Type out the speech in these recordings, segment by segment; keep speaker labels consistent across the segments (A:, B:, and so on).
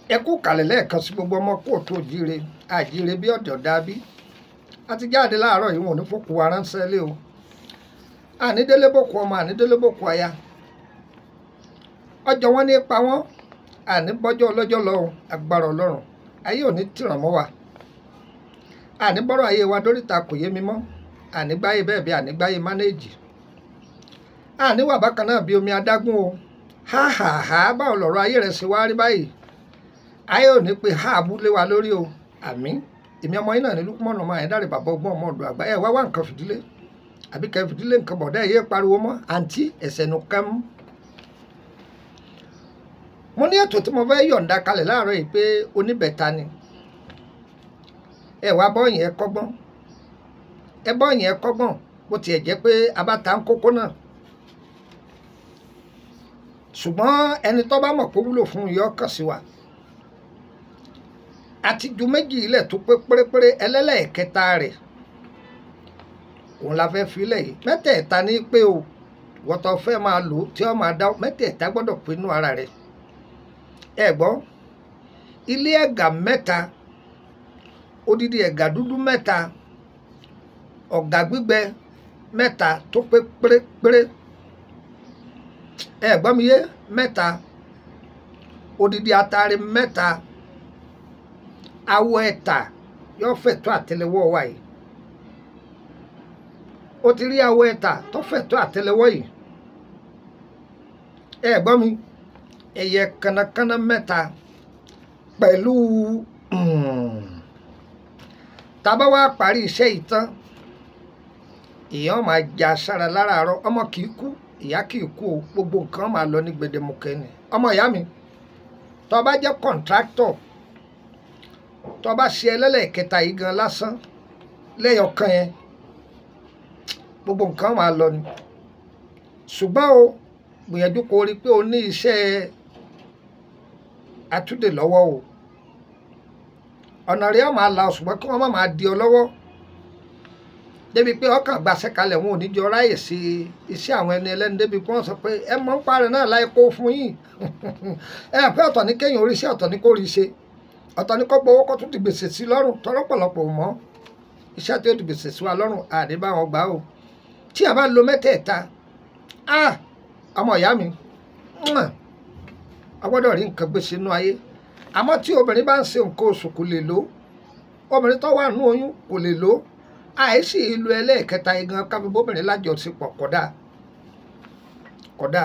A: ẹ kú kàlẹ̀ lẹ́ẹ̀kan sí gbogbo ọmọ kóòtù òjíire àjíire bí ọ̀dọ̀ dábí a ti jáde láàárọ̀ yìí wọn ò ní fòkù wa ránṣẹ́ lé o ànídélébòkù ọmọ ànídélébòkù aya ọjọ́ wọn ní pa wọ́n àníbọ́jọ́ ọlọ́jọ́ lọ agbára ọlọ́run ayé ò ní tìràn mọ́ wa àníbọ́rọ̀ ayé wa dóríta kò yé mi mọ́ ànígbáyé bẹ́ẹ̀ bí ànígbáyé mánéèjì àníwà bákan náà bí omi adágún o háhàhá báwo lọ̀rọ̀ ayé rẹ̀ ṣe wá rí báyìí ayé ò ní pe ha abúlé wa lórí o àmín èmi ọmọ yín náà ní Lukman ọmọ Ayédáre bàbá ọgbọ́n ọmọ ọ̀dọ̀ àgbà ẹ̀ wá nǹkan fìdílé àbí kẹ́ fìdílé nǹkan bọ̀dá ẹ̀yẹ pariwo mọ́ àǹtí ẹ̀sẹ̀ nù kẹ́m. mo ní ètò tí mo fẹ́ yọ̀ǹda kalẹ̀ láàárọ̀ yìí pé oníbẹ̀ta ni ẹ wá bọ́ọ̀yìn ẹ kọ́gbọ́n ẹ bọ́ọ̀yìn ẹ kọ́gbọ́n bó tiẹ̀ jẹ́ pé abáta ń kókó náà ṣùgbọ́n ẹni tó bá mọ̀ pé wúlò fún yọ kàn sí wa àti ju méjì ilẹ̀ tó pé pérépéré ẹlẹ́lẹ́ẹ̀kẹta rẹ̀ òun la fẹ́ filẹ̀ yìí mẹ́tẹ̀ẹ̀ta ní pé o wọ́tọ̀ fẹ́ máa lò ó tí wọ́n máa dá mẹ́tẹ̀ẹ̀ta gbọ́dọ̀ pé inú ara rẹ̀ ẹ gbọ́ ilé ẹ̀gà mẹ́ta odidi ẹ̀gà dúdú mẹ́ta ọ̀gà gbígbẹ mẹ́ta tó pé pérépéré ẹ gbọ́ mi yé mẹ́ta odidi atare mẹ́ta awọ ẹ̀ta yóò fẹ̀ tó àtẹ́lẹwọ́ wa yìí ó ti rí awọ ẹ̀ta tó fẹ̀ tó àtẹ́lẹwọ́ yìí ẹ gbọ́ mi ẹyẹ kánnakánná mẹ́ta pẹ̀lú tábà wá parí iṣẹ́ yìí tán èèyàn máa jà sára láràárọ̀ ọmọ kì í kú ìyá kì í kú o gbogbo nǹkan máa lọ ní gbèdémukẹ ni ọmọ ìyá mi tó bá jẹ́ kọ̀ǹtráktọ̀ tó bá ṣe ẹlẹ́lẹ́kẹta yìí gan lásán lẹ́yọ̀kan yẹn gbogbo nǹkan máa lọ ni ṣùgbọ́n o gbìyànjú kó rí pé o ní iṣẹ́ àtúndè lọ́wọ́ o ọ̀nà rẹ̀ máa la ṣùgbọ́n kí wọ́n má máa di ọ lọ́wọ́ débi pé ọkàn gbàṣẹ́ kalẹ̀ wọn ò ní jọ ráyè sí iṣẹ́ àwọn ẹni ẹlẹ́ni débi pé wọ́n sọ pé ẹ mọ̀ ń parẹ́ náà láì kó fún yín ẹ pé ọ̀tọ̀ ní kéèyàn orí iṣẹ́ ọ̀tọ̀ ní kó rí ṣe ọ̀tọ̀ ní kó gbowó kó tún di gbèsè sí lọ́rùn tọ́lọ́pọ̀lọpọ̀ mọ́ iṣẹ́ tí ó di gbèsè sí wa lọ́rùn àdé bá wọn gbà ó tí a bá lo mẹ́tẹ̀ẹ̀ta ọmọ ìyá mi a gbọ́dọ̀ rí nǹkan gbèsè inú ayé àmọ́ tí obìnrin bá ń ṣe nǹkan oṣù kò lè lò obìnrin tó wà nínú oyún kò lè lò àìsí ìlú ẹlẹ́ẹ̀kẹta igan kábíbóbìnrin lájọṣepọ̀ kódà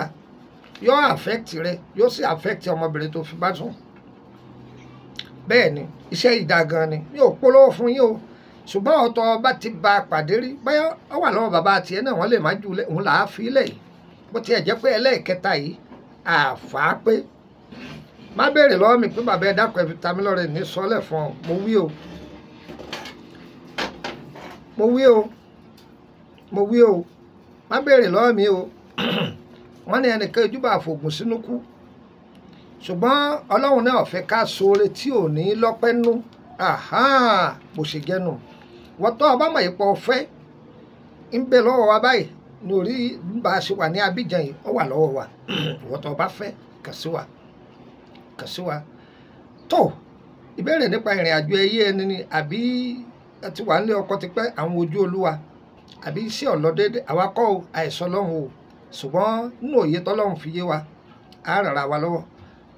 A: yóò affect rẹ yóò sì affect ọmọbìnrin tó fi bá sùn bẹ́ẹ̀ ni iṣẹ́ ìdá gan ni yóò polówó fún yín o ṣùgbọ́n ọ̀tọ̀ bá ti ba pàdé rí báyọ̀ ọ wà lọ́wọ́ bàbá tiẹ̀ náà wọ́n lè má jù òun là á fi lẹ̀ yìí bó tiẹ̀ jẹ́ pé ẹlẹ́ẹ̀kẹta yìí àfà pé má béèrè lọ́wọ́ mi pé bàbá ẹ dákun ẹ fi ta mí lọ́rẹ ní sọ́lẹ̀ fún ọ mo wí o má béèrè lọ́wọ́ mi o wọ́n ní ẹnìkan ojúbà àfògùn sínú kú ṣùgbọ́n ọlọ́run náà fẹ́ ká sóore tí ò ní lọ́pẹ́ nú bó ṣe jẹ́nu wọ́n tọ́ ọba mọ̀ ipò ọ̀fẹ́ ń bẹ lọ́wọ́ wa báyìí ní orí bá a ṣe wà ní Abidjan yìí ó wà lọ́wọ́ wa wọ́n tọ́ ọba fẹ́ kàn sí wa tó ìbéèrè nípa ìrìn àjò ẹyẹ ẹni ni àbí ẹ ti wà nílé ọkọ tipẹ́ àwọn ojú olúwa àbí iṣẹ́ ọ̀lọ́dẹ́dẹ́ àwa kọ́ o àìsàn ọlọ́run o ṣùgbọ́n nínú òye tọ́lọ́run fi yé wa á rárá wa lọ́wọ́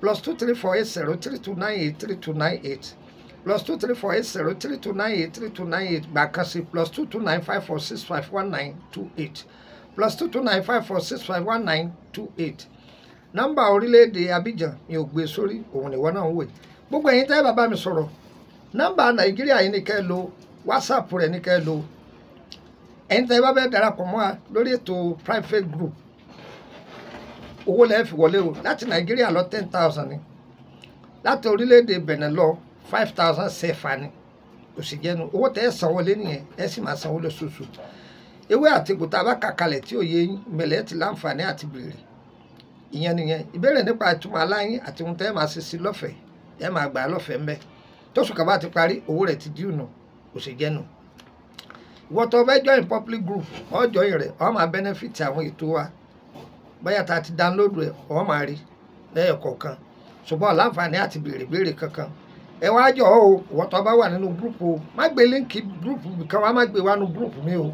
A: +2348032983298 +2348032983298 gbà kan sí +22954651928 +22954651928 nọ́mbà orílẹ̀-èdè Abidjan mi ò gbé sórí òun nìwọ náà ń wè gbogbo ẹ̀yin tẹ́ bàbá mi sọ̀rọ̀ nọ́mbà Nàìjíríà yìí ní kẹ́ lo WhatsApp rẹ̀ ní kẹ́ lo ẹ̀yin tẹ́ bá bẹ́ẹ̀ darapọ̀ mọ́ wa lórí ètò private group owó lẹ́ẹ̀ fi wọlé o láti Nàìjíríà lọ 10,000 ni láti orílẹ̀-èdè Benin lọ 5,000 sefa ni kò sì jẹ́nu owó tẹ́ ẹ sanwó lé nìyẹn ẹ sì máa sanwó lóṣooṣù ewé àti gbòtà bá kàkalẹ̀ tí ò yé yín mẹ̀lẹ́ ti láǹfààní àti bèrè ìyẹn nìyẹn ìbéèrè nípa ìtumọ̀ aláyín àti ohun tẹ́ ẹ máa ṣe sí lọ́fẹ̀ẹ́ ẹ máa gbà á lọ́fẹ̀ẹ́ ń bẹ́ tóṣù kàbá ti parí owó rẹ̀ ti díùnù kò sì jẹ́nu ìwọ tó fẹ́ join public group ọ join rẹ̀ ọ máa benefit àwọn ètò wa báyà tá a ti download rẹ̀ ọ máa rí lẹ́yọ̀ kọ̀ọ̀kan ṣùgbọ́n láǹfààní àti béèrè kankan ẹ wá jọ o ìwọ tó bá wà nínú gúrùpù o má gbé líǹkì gúrùpù kan wá má gbé wá nínú gúrùpù mi o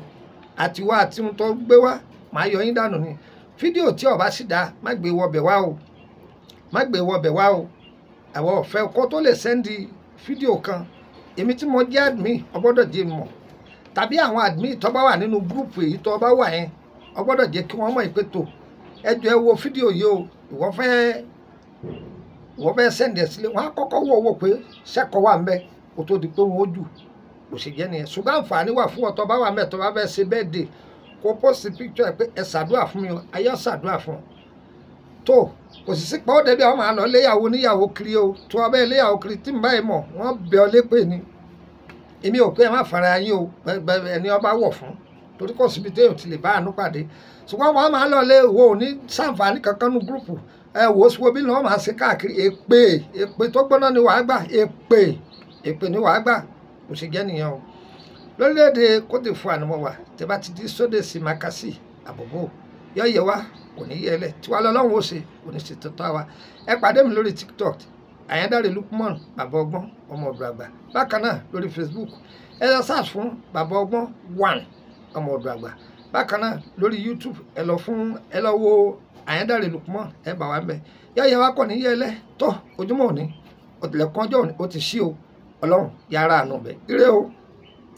A: àti wá àti ohun tó gbé wá má yọ yín dànù ni fídíò tí ó bá sì dá má gbé wọbẹ̀ wá o má gbé wọbẹ̀ wá o àwọn ọ̀fẹ́ kó tó lè sẹ́ndì fídíò kan èmi tí mo jẹ́ admin ọgbọ́dọ̀ jẹ́ mọ̀ tàbí àwọn admin tó bá wà nínú gúrùpù èyí tó bá wà yẹn ọgbọ́dọ̀ jẹ́ kí wọ́n mọ̀ ìpè tó ẹ jọ̀ọ́ ẹ wo fídíò yìí o ìwọ fẹ́ sẹ́ndì ẹ̀ sílé wọn á kọ́kọ́ wò pé sẹ́kọ̀ọ́ wà ń bẹ kó tó di pé wọn ó jù kò sì jẹ́ nìyẹn ṣùgbọ́n àǹfààní wà fún ọ tó bá wà mẹ́ tó bá fẹ́ ṣe birthday kó post picture ẹ pé ẹ ṣàdúrà fún mi o ayé ṣàdúrà fún ọ tó kò sì sí pé ó débi àwọn àlọ́ léyàwó níyàwó kiri o tó ọbẹ̀ léyàwó kiri tí n báyìí mọ̀ wọ́n bẹ ọ lépè ni èmi ò pé ẹ má fara yín o ẹni ọba wọ̀ fún torí kò síbi téèyàn ti lè bá àánú pàdé ṣùgbọ́n wọ́n máa lọ lé wo ní sàǹfààní kankan nú gúrùpù ẹ wò ó síwọ́ bí ni wọ́n máa ṣe káàkiri èpè tó gbóná ni wàá gbà èpè ni wàá gbà kò sì jẹ́ nìyẹn o lórílẹ̀‐èdè Côte d'Ivoire ni mo wà tẹ́ bá ti di sóde sí makasi àbòbò yọ̀yẹ̀ wa kò ní yẹ lẹ̀ tí wàá lọ lọ́hùn ó ṣe kò ní ṣe tọ́tọ́ wa ẹ pàdé mi lórí TikTok Àyándáré Lukman bàbá ọgbọ́n ọmọ ọ̀dọ̀ àgbà bákan náà lórí Facebook ẹ lọ search fún bàbá ọgbọ́n 1 ọmọ ọ̀dọ̀ àgbà bákan náà lórí YouTube ẹ lọ wo Àyándáré Lukman ẹ bá wa ń bẹ yọ̀yẹ̀ wa kò ní yẹ lẹ̀ tó ojúmọ́ òní ọ̀tẹ̀lẹ̀kùn ọjọ́ òní ó ti ṣí o ọlọ́run yàrá àánú bẹ̀ ire o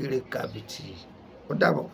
A: ire kàbìtì ó dàbọ̀.